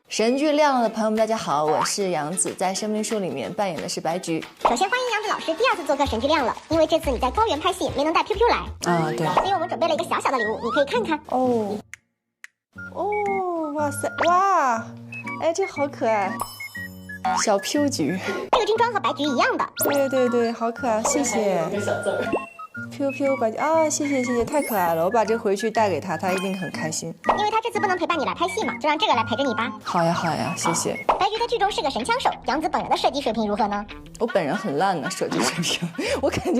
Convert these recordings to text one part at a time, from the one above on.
神剧亮了的朋友们，大家好，我是杨紫，在生命树里面扮演的是白菊。首先欢迎杨紫老师第二次做客神剧亮了，因为这次你在高原拍戏没能带 QQ 来啊，对，所以我们准备了一个小小的礼物，你可以看看。哦，哇塞，哇，哎，这好可爱，小 Q 菊，这个军装和白菊一样的。对，好可爱，谢谢。一个小字儿。QQ 白菊啊，谢谢，太可爱了，我把这回去带给他，他一定很开心。因为他这次不能陪伴你来拍戏嘛，就让这个来陪着你吧。好呀，谢谢。白菊在剧中是个神枪手，杨紫本人的射击水平如何呢？我本人很烂的射击水平，我肯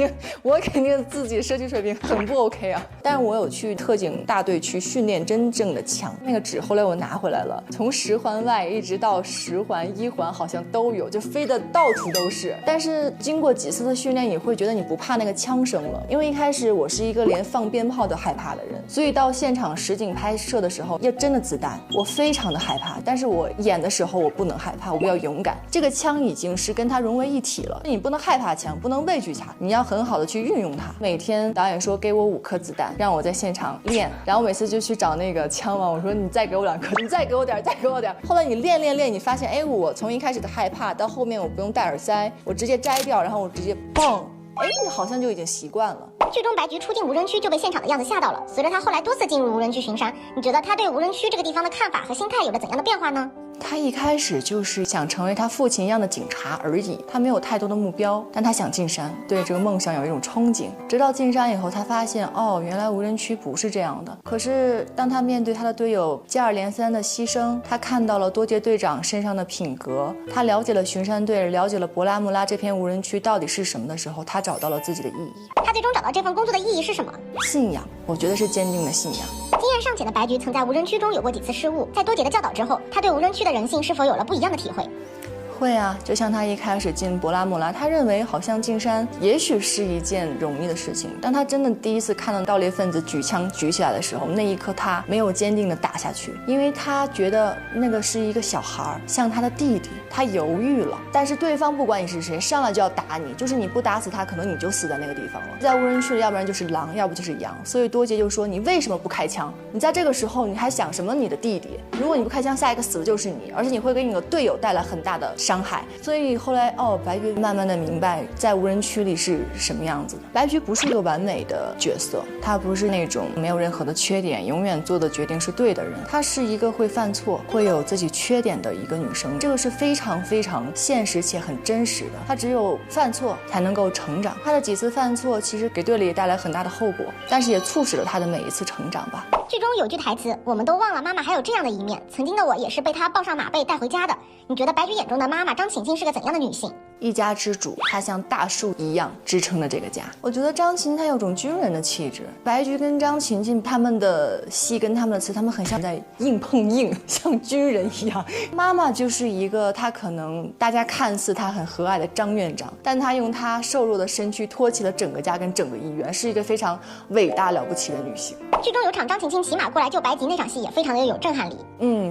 定自己射击水平很不 OK 啊。但是我有去特警大队去训练真正的枪，那个纸后来我拿回来了，从10环外一直到10环1环好像都有，就飞得到处都是。但是经过几次的训练，你会觉得你不怕那个枪声了，因为一开始我是一个连放鞭炮都害怕的人，所以到现场实景拍摄的时候，要真的子弹，我非常的害怕。但是我演的时候我不能害怕，我要勇敢。这个枪已经是跟它融为一体了，你不能害怕枪，不能畏惧它，你要很好的去运用它。每天导演说给我5颗子弹，让我在现场练，然后每次就去找那个枪王，我说你再给我2颗，你再给我点，再给我点。后来你练，你发现，哎，我从一开始的害怕到后面我不用戴耳塞，我直接摘掉，然后我直接嘣，哎，你好像就已经习惯了。剧中白菊出境无人区就被现场的样子吓到了，随着他后来多次进入无人区巡山，你觉得他对无人区这个地方的看法和心态有了怎样的变化呢？他一开始就是想成为他父亲一样的警察而已，他没有太多的目标，但他想进山，对这个梦想有一种憧憬。直到进山以后，他发现，哦，原来无人区不是这样的。可是当他面对他的队友接二连三的牺牲，他看到了多杰队长身上的品格，他了解了巡山队，了解了博拉穆拉这片无人区到底是什么的时候，他找到了自己的意义。他最终找到这份工作的意义是什么？信仰，我觉得是坚定的信仰。经验尚浅的白菊曾在无人区中有过几次失误，在多杰的教导之后，他对无人区的人性是否有了不一样的体会？会啊，就像他一开始进博拉穆拉，他认为好像进山也许是一件容易的事情，当他真的第一次看到盗猎分子举枪举起来的时候，那一刻他没有坚定的打下去，因为他觉得那个是一个小孩，像他的弟弟，他犹豫了。但是对方不管你是谁，上来就要打你，就是你不打死他，可能你就死在那个地方了。在无人区里，要不然就是狼，要不就是羊，所以多杰就说，你为什么不开枪？你在这个时候你还想什么你的弟弟？如果你不开枪，下一个死的就是你，而且你会给你的队友带来很大的伤害。所以后来白菊慢慢的明白在无人区里是什么样子的。白菊不是一个完美的角色，她不是那种没有任何的缺点，永远做的决定是对的人，她是一个会犯错，会有自己缺点的一个女生。这个是非常非常现实且很真实的，她只有犯错才能够成长。她的几次犯错其实给队里也带来很大的后果，但是也促使了她的每一次成长吧。剧中有句台词，我们都忘了妈妈还有这样的一面，曾经的我也是被她抱上马背带回家的。你觉得白菊眼中的妈妈张晴晴是个怎样的女性？一家之主，她像大树一样支撑着这个家。我觉得张琴她有种军人的气质，白菊跟张晴晴他们的戏跟他们的词，他们很像在硬碰硬，像军人一样。妈妈就是一个，她可能大家看似她很和蔼的张院长，但她用她瘦弱的身躯托起了整个家跟整个医院，是一个非常伟大了不起的女性。剧中有场张晴晴骑马过来救白吉那场戏也非常的有震撼力。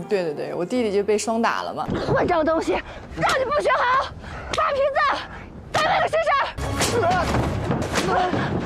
对，我弟弟就被双打了嘛。混账东西，让你不学好，把瓶子在那个身上。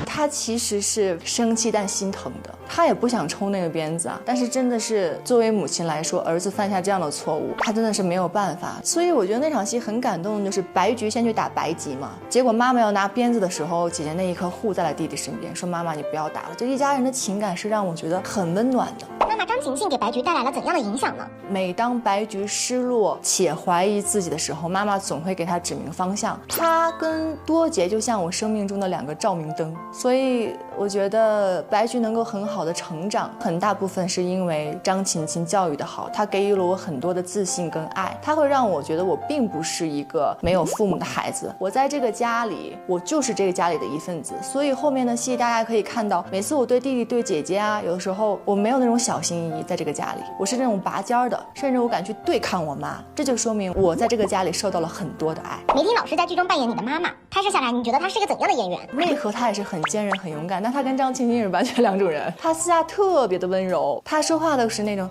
他其实是生气但心疼的，他也不想抽那个鞭子啊，但是真的是作为母亲来说，儿子犯下这样的错误，他真的是没有办法。所以我觉得那场戏很感动，就是白菊先去打白吉嘛，结果妈妈要拿鞭子的时候，姐姐那一刻护在了弟弟身边，说妈妈你不要打了。这一家人的情感是让我觉得很温暖的。妈妈张晴晴给白菊带来了怎样的影响呢？每当白菊失落且怀疑自己的时候，妈妈总会给她指明方向。她跟多杰就像我生命中的2个照明灯，所以我觉得白菊能够很好的成长，很大部分是因为张晴晴教育的好，她给予了我很多的自信跟爱，她会让我觉得我并不是一个没有父母的孩子，我在这个家里，我就是这个家里的一份子。所以后面的戏大家可以看到，每次我对弟弟对姐姐啊，有的时候我没有那种小心翼翼，在这个家里我是那种拔尖的，甚至我敢去对抗我妈，这就说明我在这个家里受到了很多的爱。梅婷老师在剧中扮演你的妈妈，拍摄下来你觉得她是一个怎样的演员？内核她也是很坚韧很勇敢，但她跟张晴晴是完全2种人。她私下特别的温柔，她说话都是那种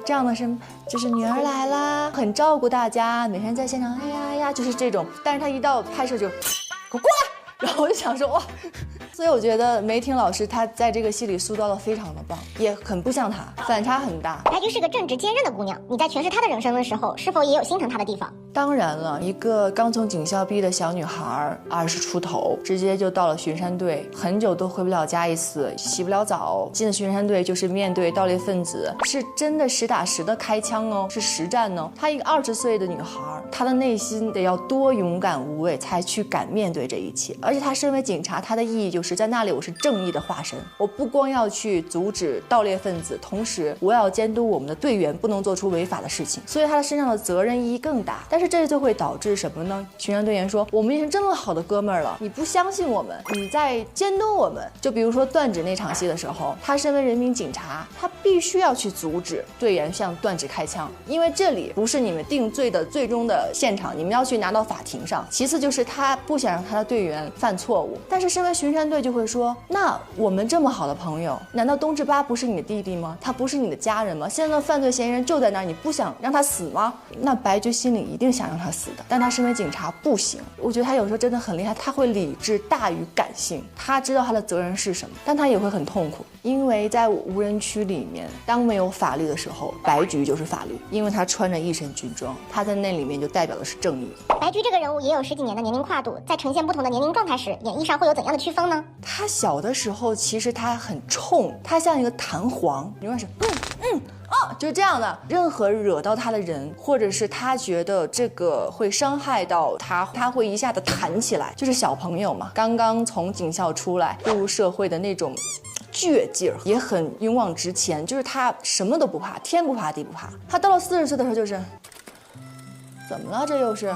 这样的是就是女儿来啦，很照顾大家，每天在现场哎呀，就是这种。但是她一到拍摄就给我过来，然后我就想说哇，所以我觉得梅婷老师她在这个戏里塑造的非常的棒，也很不像她，反差很大。白菊是个正直坚韧的姑娘，你在诠释她的人生的时候，是否也有心疼她的地方？当然了，一个刚从警校毕业的小女孩，20出头，直接就到了巡山队，很久都回不了家一次，洗不了澡，进了巡山队就是面对盗猎分子，是真的实打实的开枪哦，是实战哦。她一个20岁的女孩，她的内心得要多勇敢无畏，才去敢面对这一切。而且她身为警察，她的意义就是在那里我是正义的化身，我不光要去阻止盗猎分子，同时我要监督我们的队员不能做出违法的事情，所以她的身上的责任意义更大。但是这就会导致什么呢？巡山队员说我们已经这么好的哥们儿了，你不相信我们，你在监督我们。就比如说段芷那场戏的时候，他身为人民警察，他必须要去阻止队员向段芷开枪，因为这里不是你们定罪的最终的现场，你们要去拿到法庭上。其次就是他不想让他的队员犯错误，但是身为巡山队就会说，那我们这么好的朋友，难道东志巴不是你的弟弟吗？他不是你的家人吗？现在的犯罪嫌疑人就在那儿，你不想让他死吗？那白菊心里一定想让他死的，但他身为警察不行。我觉得他有时候真的很厉害，他会理智大于感性，他知道他的责任是什么，但他也会很痛苦，因为在无人区里面，当没有法律的时候，白菊就是法律，因为他穿着一身军装，他在那里面就代表的是正义。白菊这个人物也有10几年的年龄跨度，在呈现不同的年龄状态时，演绎上会有怎样的区分呢？他小的时候其实他很冲，他像一个弹簧，永远是就是这样的。任何惹到他的人，或者是他觉得这个会伤害到他，他会一下子弹起来。就是小朋友嘛，刚刚从警校出来步入社会的那种倔劲儿，也很勇往直前，就是他什么都不怕，天不怕地不怕。他到了40岁的时候就是怎么了，这又是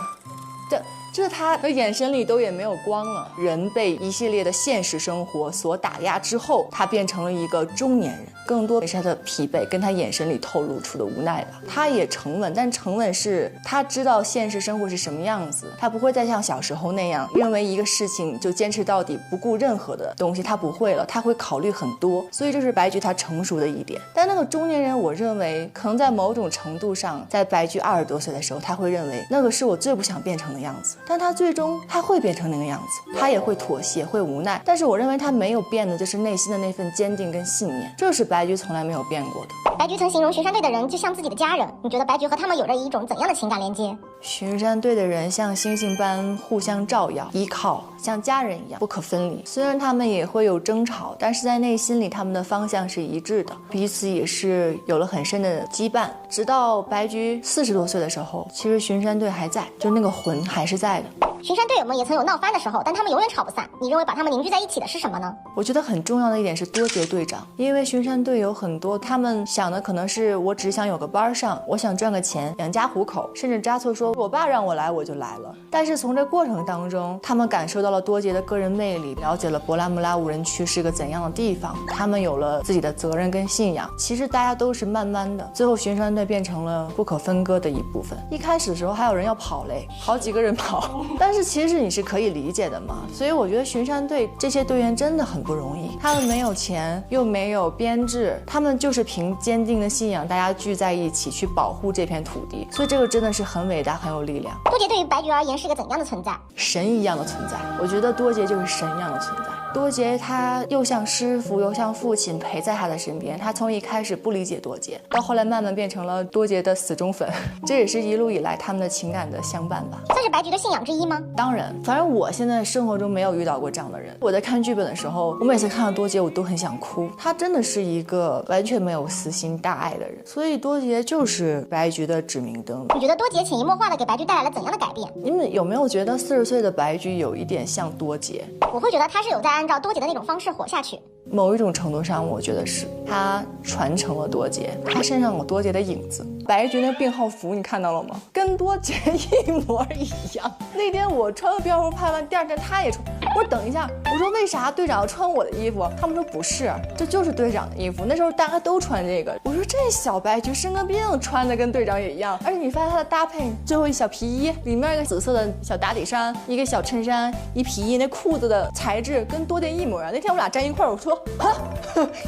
这他的眼神里都也没有光了。人被一系列的现实生活所打压之后，他变成了一个中年人，更多是他的疲惫跟他眼神里透露出的无奈吧。他也沉稳，但沉稳是他知道现实生活是什么样子，他不会再像小时候那样认为一个事情就坚持到底，不顾任何的东西，他不会了，他会考虑很多。所以这是白菊他成熟的一点。但那个中年人，我认为可能在某种程度上，在白菊20多岁的时候，他会认为那个是我最不想变成的样子，但他最终他会变成那个样子，他也会妥协，会无奈。但是我认为他没有变的就是内心的那份坚定跟信念，这是白菊从来没有变过的。白菊曾形容巡山队的人就像自己的家人，你觉得白菊和他们有着一种怎样的情感连接？巡山队的人像星星般互相照耀依靠，像家人一样不可分离。虽然他们也会有争吵，但是在内心里他们的方向是一致的，彼此也是有了很深的羁绊。直到白菊40多岁的时候，其实巡山队还在，就那个魂还是在的。巡山队友们也曾有闹翻的时候，但他们永远吵不散。你认为把他们凝聚在一起的是什么呢？我觉得很重要的一点是多杰队长，因为巡山队有很多他们想的可能是我只想有个班上，我想赚个钱养家糊口，甚至扎错说我爸让我来我就来了。但是从这过程当中，他们感受到了多杰的个人魅力，了解了博拉穆拉无人区是个怎样的地方，他们有了自己的责任跟信仰。其实大家都是慢慢的，最后巡山队变成了不可分割的一部分。一开始的时候还有人要跑嘞，好几个人跑，但是其实你是可以理解的嘛。所以我觉得巡山队这些队员真的很不容易，他们没有钱又没有编制，他们就是凭坚定的信仰，大家聚在一起去保护这片土地，所以这个真的是很伟大很有力量。多杰对于白菊而言是个怎样的存在？神一样的存在，我觉得多杰就是神一样的存在。多杰他又像师傅又像父亲陪在他的身边，他从一开始不理解多杰，到后来慢慢变成了多杰的死忠粉，这也是一路以来他们的情感的相伴吧。算是白菊的信仰之一吗？当然，反正我现在生活中没有遇到过这样的人。我在看剧本的时候，我每次看到多杰我都很想哭，他真的是一个完全没有私心大爱的人，所以多杰就是白菊的指明灯。你觉得多杰潜移默化的给白菊带来了怎样的改变？你们有没有觉得40岁的白菊有一点像多杰？我会觉得他是有在按照多杰的那种方式活下去。某一种程度上，我觉得是他传承了多杰，他身上有多杰的影子。白菊那病号服你看到了吗？跟多杰一模一样。那天我穿了病号服拍完，第二天他也穿。我说等一下，我说为啥队长要穿我的衣服？他们说不是，这就是队长的衣服。那时候大家都穿这个。我说这小白菊生个病穿的跟队长也一样，而且你发现他的搭配，最后一小皮衣，里面一个紫色的小打底衫，一个小衬衫，一皮衣，那裤子的材质跟多杰一模一样。那天我俩站一块儿，我说啊，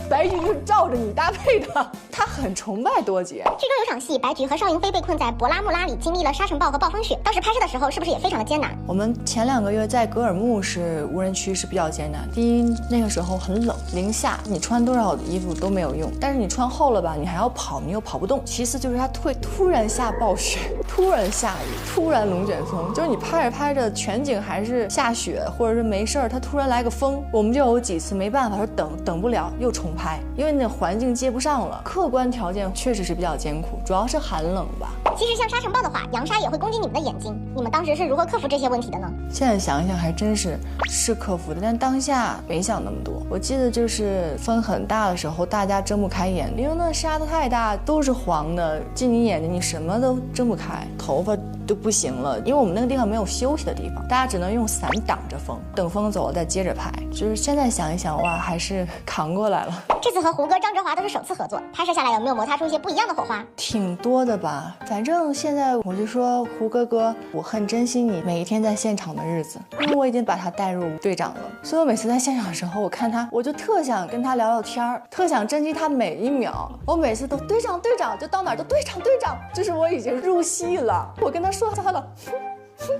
白菊就是照着你搭配的。他很崇拜多杰。剧中有场戏，白菊和邵云飞被困在博拉穆拉里，经历了沙尘暴和暴风雪。当时拍摄的时候，是不是也非常的艰难？我们前2个月在格尔木是无人区，是比较艰难。第一，那个时候很冷，零下，你穿多少衣服都没有用。但是你穿厚了吧，你还要跑，你又跑不动。其次就是它会突然下暴雪，突然下雨，突然龙卷风，就是你拍着拍着全景还是下雪，或者是没事儿，它突然来个风，我们就有几次没办法说等不了，又重拍，因为那环境接不上了。客观条件确实是比较艰苦，主要是寒冷吧。其实像沙尘暴的话，扬沙也会攻击你们的眼睛，你们当时是如何克服这些问题的呢？现在想一想还真是克服的，但当下没想那么多。我记得就是风很大的时候，大家睁不开眼，因为那沙子太大，都是黄的，进你眼睛你什么都睁不开，头发都不行了，因为我们那个地方没有休息的地方，大家只能用伞挡着风，等风走了再接着拍。就是现在想一想，哇，还是扛过来了。这次和胡歌、张哲华都是首次合作，拍摄下来有没有摩擦出一些不一样的火花？挺多的吧，反正现在我就说胡哥哥，我很珍惜你每一天在现场的日子，因为我已经把他带入队长了，所以我每次在现场的时候，我看他，我就特想跟他聊聊天儿，特想珍惜他每一秒。我每次都队长队长，就到哪儿都队长队长，就是我已经入戏了。我跟他说他了。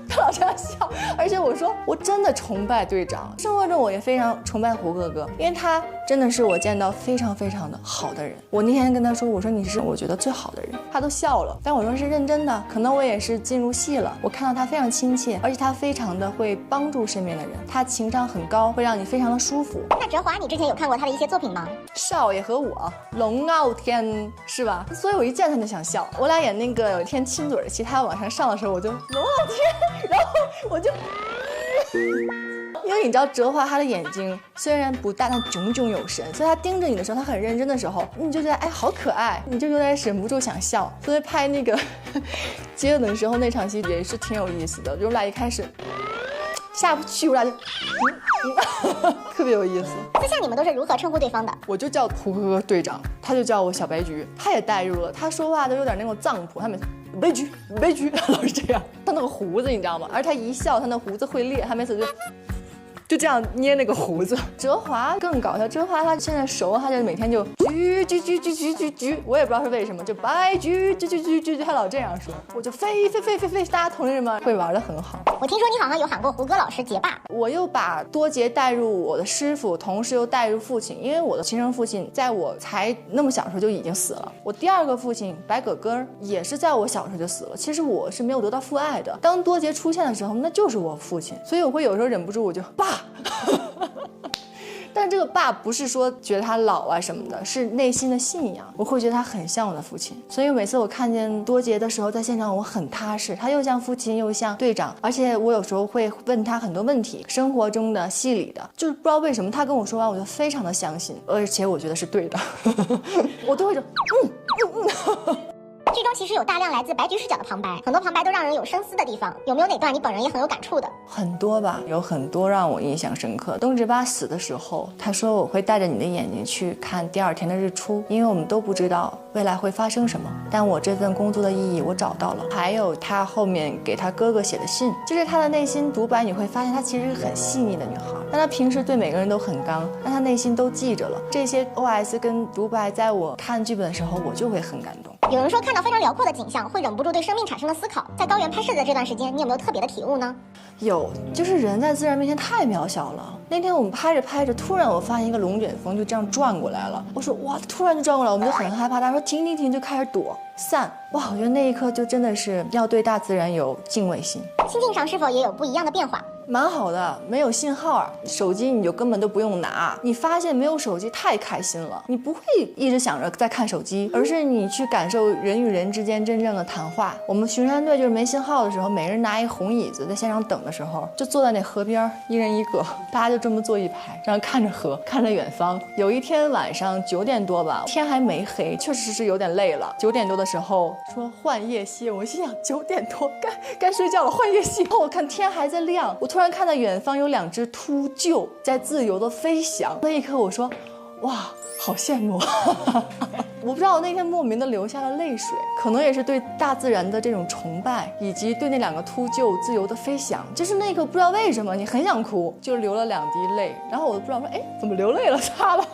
他老这样笑，而且我说我真的崇拜队长，生活中我也非常崇拜胡哥哥，因为他真的是我见到非常非常的好的人。我那天跟他说，我说你是我觉得最好的人，他都笑了，但我说是认真的，可能我也是进入戏了。我看到他非常亲切，而且他非常的会帮助身边的人，他情商很高，会让你非常的舒服。那哲华，你之前有看过他的一些作品吗？少爷和我，龙傲天是吧？所以我一见他就想笑。我俩演那个有一天亲嘴戏，他往上上的时候，我就龙傲天，然后我就。因为你知道哲华他的眼睛虽然不大，但炯炯有神，所以他盯着你的时候，他很认真的时候，你就觉得哎好可爱，你就有点忍不住想笑。所以拍那个接吻的时候那场戏也是挺有意思的，就我俩一开始下不去，我俩就特别有意思。私下你们都是如何称呼对方的？我就叫胡哥哥队长，他就叫我小白菊，他也带入了，他说话都有点那种藏谱，他每次白菊白菊，他老是这样，他那个胡子你知道吗？而他一笑，他那胡子会裂，他每次就这样捏那个胡子。哲华更搞笑，哲华他现在熟，他就每天就菊，我也不知道是为什么，就白菊菊，他老这样说，我就飞，大家同志们会玩得很好。我听说你好像有喊过胡歌老师结爸，我又把多杰带入我的师傅，同时又带入父亲，因为我的亲生父亲在我才那么小的时候就已经死了，我第二个父亲白葛根也是在我小时候就死了，其实我是没有得到父爱的。当多杰出现的时候，那就是我父亲，所以我会有时候忍不住我就爸但这个爸不是说觉得他老啊什么的，是内心的信仰，我会觉得他很像我的父亲。所以每次我看见多杰的时候，在现场我很踏实，他又像父亲又像队长，而且我有时候会问他很多问题，生活中的戏里的，就是不知道为什么他跟我说完我就非常的相信，而且我觉得是对的我都会说剧中其实有大量来自白菊视角的旁白，很多旁白都让人有深思的地方，有没有哪段你本人也很有感触的？很多吧，有很多让我印象深刻。东直巴死的时候，他说我会带着你的眼睛去看第二天的日出，因为我们都不知道未来会发生什么，但我这份工作的意义我找到了。还有他后面给他哥哥写的信，就是他的内心独白，你会发现她其实是很细腻的女孩，但她平时对每个人都很刚，但她内心都记着了。这些 OS 跟独白，在我看剧本的时候，我就会很感动。有人说看到非常辽阔的景象，会忍不住对生命产生了思考。在高原拍摄的这段时间，你有没有特别的体悟呢？有，就是人在自然面前太渺小了。那天我们拍着拍着，突然我发现一个龙卷风就这样转过来了，我说哇，突然就转过来，我们就很害怕，大家说停，就开始躲散。哇，我觉得那一刻就真的是要对大自然有敬畏心。心境上是否也有不一样的变化？蛮好的，没有信号，手机你就根本都不用拿。你发现没有手机太开心了，你不会一直想着在看手机，而是你去感受人与人之间真正的谈话。我们巡山队就是没信号的时候，每人拿一红椅子，在现场等的时候，就坐在那河边，一人一个，大家就这么坐一排，然后看着河，看着远方。有一天晚上9点多吧，天还没黑，确实是有点累了。9点多的时候说换夜歇，我心想9点多该睡觉了，换夜歇。我看天还在亮，我突然看到远方有2只秃鹫在自由的飞翔，那一刻我说哇，好羡慕我不知道我那天莫名的流下了泪水，可能也是对大自然的这种崇拜，以及对那2个秃鹫自由的飞翔。就是那一刻不知道为什么你很想哭，就流了2滴泪，然后我都不知道说，哎，怎么流泪了？擦了。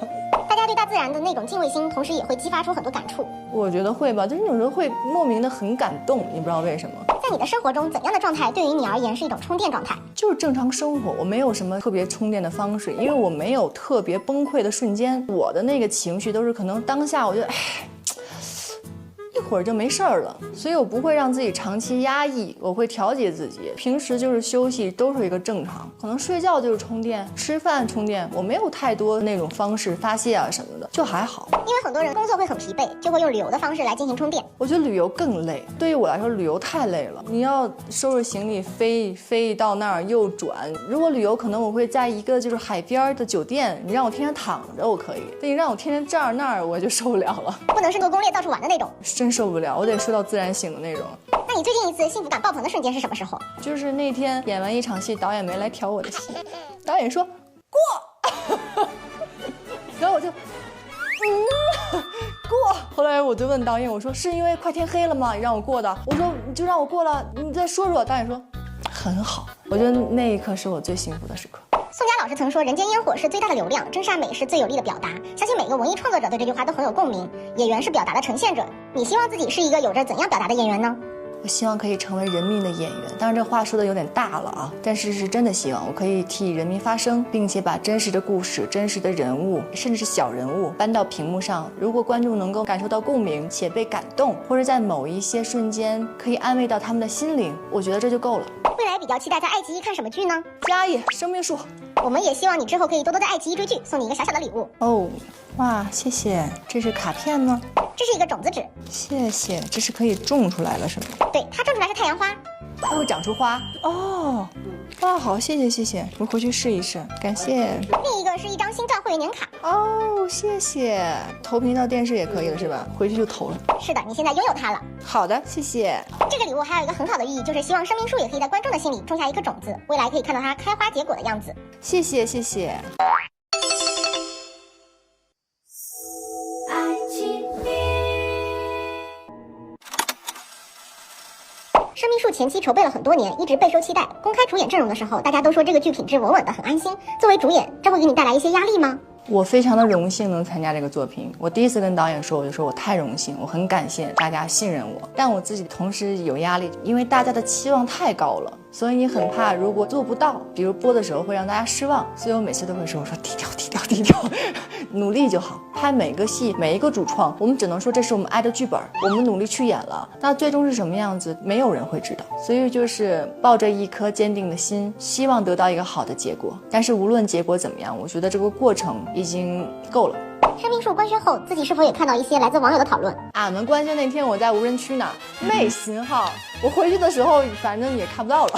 大家对大自然的那种敬畏心，同时也会激发出很多感触。我觉得会吧，就是有时候会莫名的很感动，你不知道为什么。在你的生活中，怎样的状态对于你而言是一种充电状态？就是正常生活，我没有什么特别充电的方式，因为我没有特别崩溃的瞬间。我的那个情绪都是可能当下我觉得，哎，一会儿就没事儿了，所以我不会让自己长期压抑，我会调节自己。平时就是休息都是一个正常，可能睡觉就是充电，吃饭充电，我没有太多那种方式发泄啊什么的，就还好。因为很多人工作会很疲惫，就会用旅游的方式来进行充电。我觉得旅游更累，对于我来说旅游太累了，你要收拾行李飞到那儿又转。如果旅游可能我会在一个就是海边的酒店，你让我天天躺着我可以，但你让我天天这儿那儿我就受不了了，不能是做攻略到处玩的那种，真受不了，我得睡到自然醒的那种。那你最近一次幸福感爆棚的瞬间是什么时候？就是那天演完一场戏，导演没来调我的戏，导演说过然后我就过。后来我就问导演，我说是因为快天黑了吗？你让我过的？我说你就让我过了，你再说说。导演说很好。我觉得那一刻是我最幸福的时刻。宋佳老师曾说，人间烟火是最大的流量，真善美是最有力的表达。相信每个文艺创作者对这句话都很有共鸣。演员是表达的呈现者，你希望自己是一个有着怎样表达的演员呢？我希望可以成为人民的演员，当然这话说的有点大了啊，但是是真的希望我可以替人民发声，并且把真实的故事、真实的人物，甚至是小人物搬到屏幕上。如果观众能够感受到共鸣且被感动，或者在某一些瞬间可以安慰到他们的心灵，我觉得这就够了。未来比较期待在爱奇艺看什么剧呢？嘉义生命树。我们也希望你之后可以多多在爱奇艺追剧，送你一个小小的礼物哦。哇，谢谢，这是卡片吗？这是一个种子纸。谢谢，这是可以种出来了是吗？对，它种出来是太阳花，它会长出花哦。哇，好，谢谢谢谢，我回去试一试，感谢。另一个是一张星钻会员年卡。哦，谢谢。投屏到电视也可以了是吧？回去就投了。是的，你现在拥有它了。好的，谢谢。这个礼物还有一个很好的意义，就是希望生命树也可以在观众的心里种下一颗种子，未来可以看到它开花结果的样子。谢谢谢谢。生命树前期筹备了很多年，一直备受期待。公开主演阵容的时候，大家都说这个剧品质稳稳的，很安心。作为主演，这会给你带来一些压力吗？我非常的荣幸能参加这个作品。我第一次跟导演说，我就说我太荣幸，我很感谢大家信任我，但我自己同时有压力，因为大家的期望太高了，所以你很怕如果做不到，比如播的时候会让大家失望，所以我每次都会说，我说低调低调低调，努力就好。拍每个戏每一个主创，我们只能说这是我们爱的剧本，我们努力去演了，那最终是什么样子，没有人会知道。所以就是抱着一颗坚定的心，希望得到一个好的结果。但是无论结果怎么样，我觉得这个过程已经够了。生命树官宣后，自己是否也看到一些来自网友的讨论？俺们官宣那天我在无人区呢，没信号。我回去的时候反正也看不到了。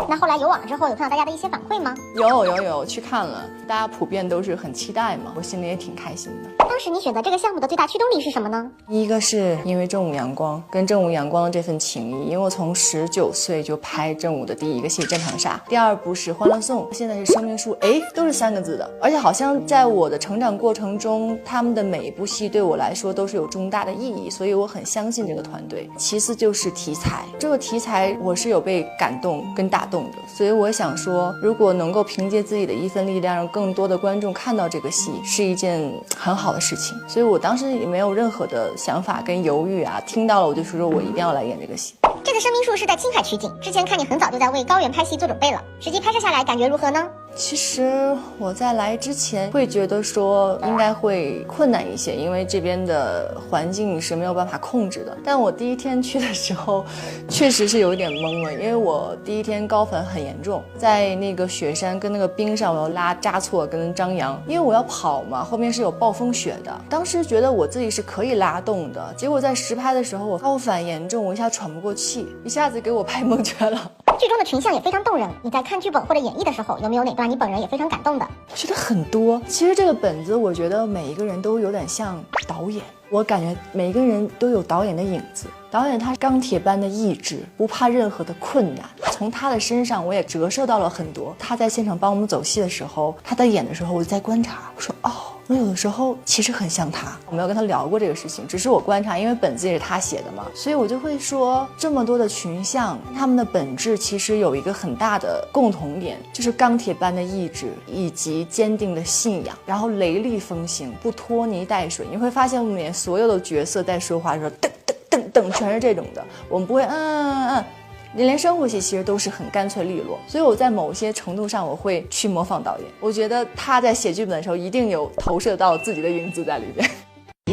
那后来有网了之后，有看到大家的一些反馈吗？有去看了，大家普遍都是很期待嘛，我心里也挺开心的。当时你选择这个项目的最大驱动力是什么呢？一个是因为正午阳光跟正午阳光的这份情谊，因为我从19岁就拍正午的第一个戏《战场杀》，第二部是《欢乐颂》，现在是生命树，哎，都是3个字的，而且好像在我的成长过程中，他们的每一部戏对我来说都是有重大的意义，所以我很相信这个团队。其次就是题材，这个题材我是有被感动跟打动的，所以我想说，如果能够凭借自己的一份力量，让更多的观众看到这个戏，是一件很好的事情。所以我当时也没有任何的想法跟犹豫啊，听到了我就说我一定要来演这个戏。这次生命树是在青海取景，之前看你很早就在为高原拍戏做准备了，实际拍摄下来感觉如何呢？其实我在来之前会觉得说应该会困难一些，因为这边的环境是没有办法控制的。但我第一天去的时候确实是有一点懵了，因为我第一天高反很严重，在那个雪山跟那个冰上我要拉扎措跟张扬，因为我要跑嘛，后面是有暴风雪的。当时觉得我自己是可以拉动的，结果在实拍的时候我高反严重，我一下喘不过气，一下子给我拍蒙圈了。剧中的群像也非常动人，你在看剧本或者演绎的时候，有没有哪段你本人也非常感动的？我觉得很多。其实这个本子，我觉得每一个人都有点像导演，我感觉每一个人都有导演的影子。导演他钢铁般的意志，不怕任何的困难。从他的身上我也折射到了很多。他在现场帮我们走戏的时候，他在演的时候，我就在观察，我说哦，我有的时候其实很像他。我没有跟他聊过这个事情，只是我观察，因为本子也是他写的嘛，所以我就会说，这么多的群像，他们的本质其实有一个很大的共同点，就是钢铁般的意志以及坚定的信仰，然后雷厉风行，不拖泥带水。你会发现我们所有的角色在说话的时候，噔噔噔噔，全是这种的，我们不会连深呼吸其实都是很干脆利落，所以我在某些程度上我会去模仿导演。我觉得他在写剧本的时候一定有投射到自己的影子在里边。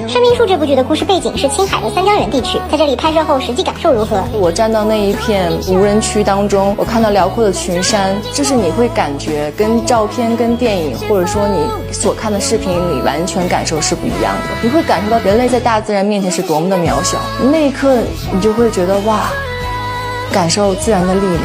《生命树》这部剧的故事背景是青海的三江源地区，在这里拍摄后实际感受如何？我站到那一片无人区当中，我看到辽阔的群山，就是你会感觉跟照片、跟电影，或者说你所看的视频里完全感受是不一样的。你会感受到人类在大自然面前是多么的渺小，那一刻你就会觉得哇，感受自然的力量。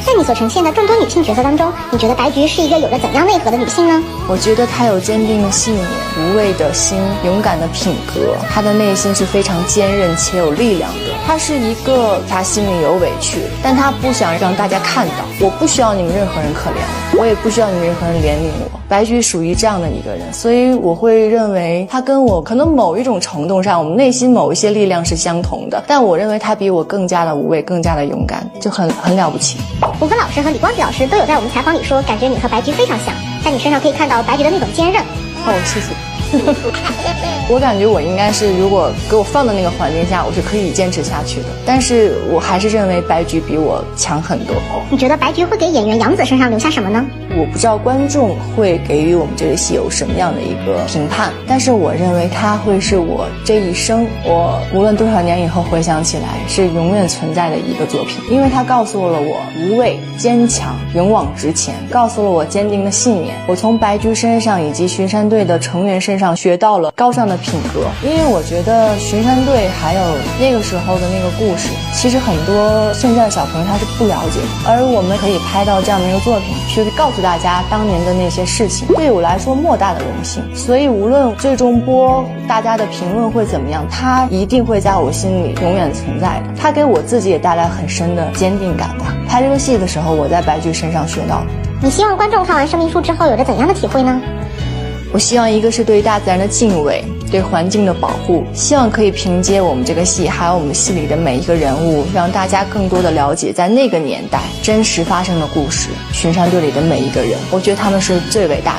在你所呈现的众多女性角色当中，你觉得白菊是一个有着怎样内核的女性呢？我觉得她有坚定的信念、无畏的心、勇敢的品格，她的内心是非常坚韧且有力量的。她是一个，她心里有委屈，但她不想让大家看到。我不需要你们任何人可怜我，我也不需要你们任何人怜悯我。白菊属于这样的一个人，所以我会认为她跟我可能某一种程度上，我们内心某一些力量是相同的，但我认为她比我更加的无畏，更加的勇敢，就很了不起。胡歌老师和李光洁老师都有在我们采访里说，感觉你和白菊非常像，在你身上可以看到白菊的那种坚韧。谢谢。我感觉我应该是，如果给我放在那个环境下，我是可以坚持下去的。但是我还是认为白菊比我强很多。你觉得白菊会给演员杨紫身上留下什么呢？我不知道观众会给予我们这个戏有什么样的一个评判，但是我认为它会是我这一生，我无论多少年以后回想起来，是永远存在的一个作品。因为它告诉了我无畏、坚强、勇往直前，告诉了我坚定的信念。我从白菊身上以及巡山队的成员身上学到了高尚的品格。因为我觉得巡山队还有那个时候的那个故事，其实很多现在的小朋友他是不了解的，而我们可以拍到这样的一个作品，去告诉大家当年的那些事情，对我来说莫大的荣幸。所以无论最终播大家的评论会怎么样，它一定会在我心里永远存在的。它给我自己也带来很深的坚定感吧。拍这个戏的时候，我在白菊身上学到的。你希望观众看完《生命树》之后有着怎样的体会呢？我希望一个是对大自然的敬畏，对环境的保护，希望可以凭借我们这个戏，还有我们戏里的每一个人物，让大家更多的了解在那个年代真实发生的故事，巡山队里的每一个人，我觉得他们是最伟大的。